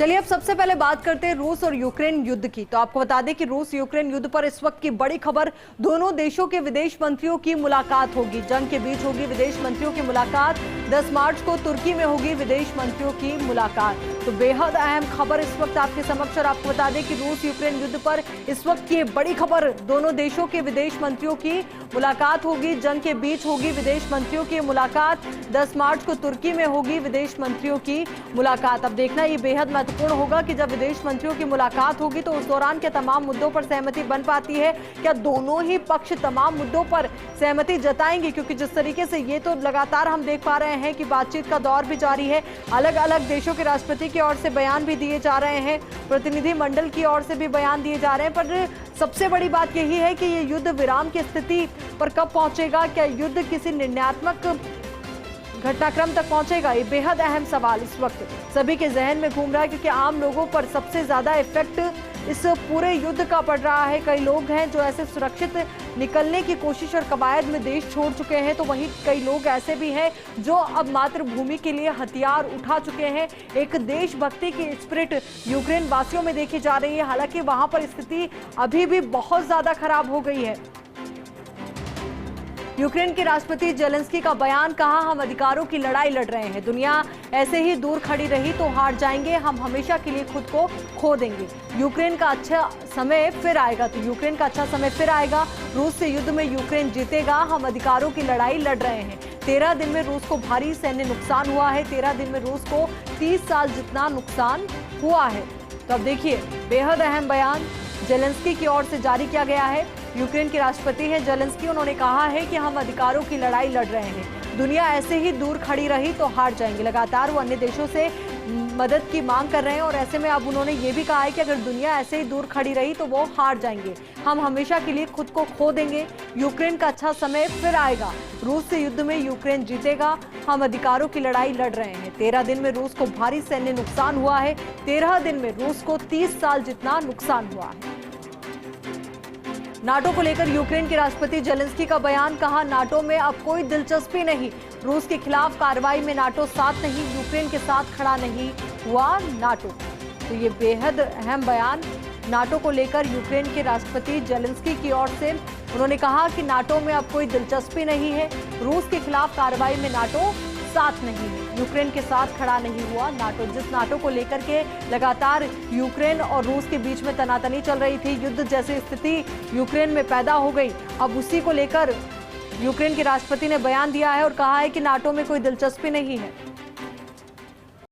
चलिए अब सबसे पहले बात करते हैं रूस और यूक्रेन युद्ध की। तो आपको बता दें कि रूस यूक्रेन युद्ध पर इस वक्त की बड़ी खबर, दोनों देशों के विदेश मंत्रियों की मुलाकात होगी। जंग के बीच होगी विदेश मंत्रियों की मुलाकात। 10 मार्च को तुर्की में होगी विदेश मंत्रियों की मुलाकात। तो बेहद अहम खबर इस वक्त आपके समक्ष। और आपको बता दें कि रूस यूक्रेन युद्ध पर इस वक्त की बड़ी खबर, दोनों देशों के विदेश मंत्रियों की मुलाकात होगी। जंग के बीच होगी विदेश मंत्रियों की मुलाकात। 10 मार्च को तुर्की में होगी विदेश मंत्रियों की मुलाकात। अब देखना ये बेहद महत्वपूर्ण होगा कि जब विदेश मंत्रियों की मुलाकात होगी तो उस दौरान क्या तमाम मुद्दों पर सहमति बन पाती है, क्या दोनों ही पक्ष तमाम मुद्दों पर सहमति जताएंगे। क्योंकि जिस तरीके से ये तो लगातार हम देख पा रहे हैं कि बातचीत का दौर भी जारी है, अलग अलग देशों के राष्ट्रपति की ओर से बयान भी दिए जा रहे हैं, प्रतिनिधि मंडल की ओर से भी बयान दिए जा रहे हैं। पर सबसे बड़ी बात यही है कि ये युद्ध विराम की स्थिति पर कब पहुंचेगा, क्या युद्ध किसी निर्णयात्मक घटनाक्रम तक पहुंचेगा, ये बेहद अहम सवाल इस वक्त सभी के जहन में घूम रहा है। क्योंकि आम लोगों पर सबसे ज्यादा इफेक्ट इस पूरे युद्ध का पड़ रहा है। कई लोग हैं जो ऐसे सुरक्षित निकलने की कोशिश और कवायद में देश छोड़ चुके हैं, तो वहीं कई लोग ऐसे भी हैं जो अब मातृभूमि के लिए हथियार उठा चुके हैं। एक देशभक्ति की स्पिरिट यूक्रेन वासियों में देखी जा रही है। हालांकि वहां पर स्थिति अभी भी बहुत ज्यादा खराब हो गई है। यूक्रेन के राष्ट्रपति जेलेंस्की का बयान, कहा हम अधिकारों की लड़ाई लड़ रहे हैं, दुनिया ऐसे ही दूर खड़ी रही तो हार जाएंगे, हम हमेशा के लिए खुद को खो देंगे। यूक्रेन का अच्छा समय फिर आएगा। तो यूक्रेन का अच्छा समय फिर आएगा। रूस से युद्ध में यूक्रेन जीतेगा, हम अधिकारों की लड़ाई लड़ रहे हैं। 13 दिन में रूस को भारी सैन्य नुकसान हुआ है। 13 दिन में रूस को 30 साल जितना नुकसान हुआ है। तो अब देखिए बेहद अहम बयान जेलेंस्की की ओर से जारी किया गया है। यूक्रेन के राष्ट्रपति हैं जेलेंस्की, उन्होंने कहा है कि हम अधिकारों की लड़ाई लड़ रहे हैं, दुनिया ऐसे ही दूर खड़ी रही तो हार जाएंगे। लगातार वो अन्य देशों से मदद की मांग कर रहे हैं और ऐसे में अब उन्होंने ये भी कहा है कि अगर दुनिया ऐसे ही दूर खड़ी रही तो वो हार जाएंगे, हम हमेशा के लिए खुद को खो देंगे। यूक्रेन का अच्छा समय फिर आएगा, रूस से युद्ध में यूक्रेन जीतेगा, हम अधिकारों की लड़ाई लड़ रहे हैं। 13 दिन में रूस को भारी सैन्य नुकसान हुआ है। 13 दिन में रूस को 30 साल जितना नुकसान हुआ है। नाटो को लेकर यूक्रेन के राष्ट्रपति जेलेंस्की का बयान, कहा नाटो में अब कोई दिलचस्पी नहीं, रूस के खिलाफ कार्रवाई में नाटो साथ नहीं, यूक्रेन के साथ खड़ा नहीं हुआ नाटो। तो ये बेहद अहम बयान नाटो को लेकर यूक्रेन के राष्ट्रपति जेलेंस्की की ओर से। उन्होंने कहा कि नाटो में अब कोई दिलचस्पी नहीं है, रूस के खिलाफ कार्रवाई में नाटो साथ नहीं है, यूक्रेन के साथ खड़ा नहीं हुआ नाटो। जिस नाटो को लेकर के लगातार यूक्रेन और रूस के बीच में तनातनी चल रही थी, युद्ध जैसी स्थिति यूक्रेन में पैदा हो गई, अब उसी को लेकर यूक्रेन के राष्ट्रपति ने बयान दिया है और कहा है कि नाटो में कोई दिलचस्पी नहीं है।